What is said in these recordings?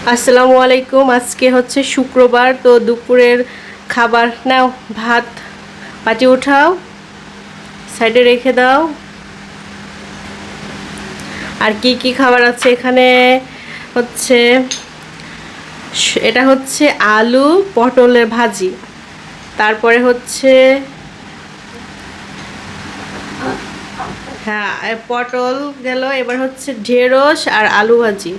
আসসালামু আলাইকুম। আজকে হচ্ছে শুক্রবার, তো দুপুরের খাবার নাও। ভাত পাটি উঠাও, সাইডে রেখে দাও। আর কি কি খাবার আছে এখানে হচ্ছে, এটা হচ্ছে আলু পটলের ভাজি, তারপরে হচ্ছে হ্যাঁ পটল গেল, এবার হচ্ছে ঢেঁড়স আর আলু ভাজি।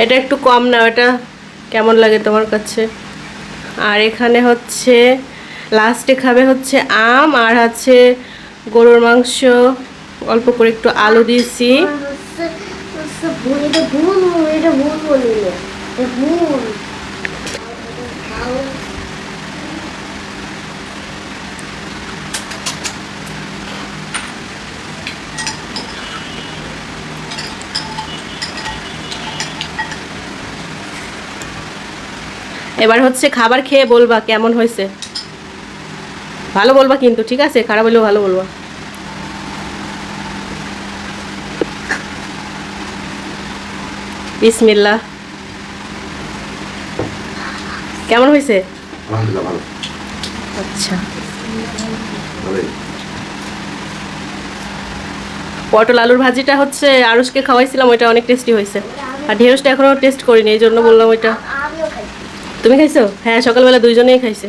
এটা একটু কম না, এটা কেমন লাগে তোমার কাছে? আর এখানে হচ্ছে লাস্টে খাবে হচ্ছে আম, আর আছে গরুর মাংস, অল্প করে একটু আলু দিয়েছি। এবার হচ্ছে খাবার খেয়ে বলবা কেমন হয়েছে। ভালো বলবা কিন্তু, ঠিক আছে? খারাপ হলেও ভালো বলবা। বিসমিল্লাহ। কেমন হয়েছে? আলহামদুলিল্লাহ ভালো। আচ্ছা, ভালোই। পটল আলুর ভাজিটা হচ্ছে আরুষকে খাওয়াইছিলাম, ওইটা অনেক টেস্টি হয়েছে। আর ঢেঁড়সটা এখনো টেস্ট করিনি, এই জন্য বললাম ওইটা। তুমি খাইছো? হ্যাঁ, সকালবেলা দুইজনেই খাইছে।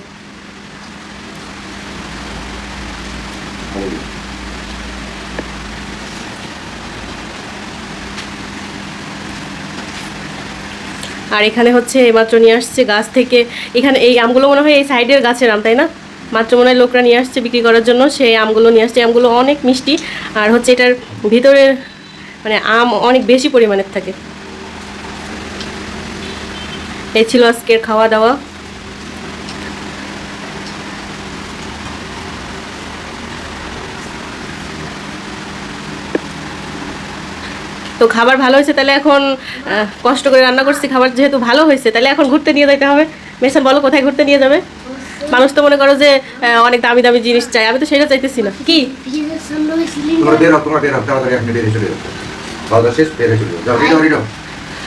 আর এখানে হচ্ছে এইমাত্র নিয়ে আসছে গাছ থেকে। এখানে এই আমগুলো মনে হয় এই সাইডের গাছের আম, তাই না? মাত্র মনে হয় লোকরা নিয়ে আসছে বিক্রি করার জন্য, সেই আমগুলো নিয়ে আসছে। আমগুলো অনেক মিষ্টি, আর হচ্ছে এটার ভিতরে মানে আম অনেক বেশি পরিমাণের থাকে। এই ছিল আজকের খাওয়া দাওয়া। তো খাবার ভালো হয়েছে, তাহলে এখন কষ্ট করে রান্না করছি, খাবার যেহেতু ভালো হয়েছে, তাহলে এখন ঘুরতে নিয়ে যেতে হবে। মেসান, বলো কোথায় ঘুরতে নিয়ে যাবে? মানুষ তো মনে করো যে অনেক দামি দামি জিনিস চাই, আমি তো সেটা চাইতেছি না। কি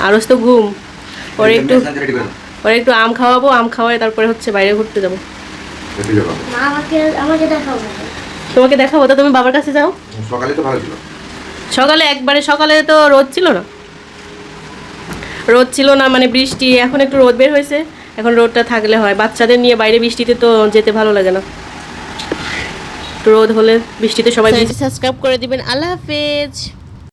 আরস তো ঘুম, ওর একটু আম খাওয়াবো, আম খাওয়াই তারপরে হচ্ছে বাইরে ঘুরতে যাবো। তোমাকে দেখাবো তো, তুমি বাবার কাছে যাও। সকালে তো ভালো ছিল। সকালে একবারে সকালে তো রোদ ছিল না, রোদ ছিল না মানে বৃষ্টি। এখন একটু রোদ বের হয়েছে, এখন রোদটা থাকলে হয়। বাচ্চাদের নিয়ে বাইরে বৃষ্টিতে তো যেতে ভালো লাগে না, একটু রোদ হলে বৃষ্টিতে সবাই। সাবস্ক্রাইব করে দিবেন। আল্লাহ হাফেজ।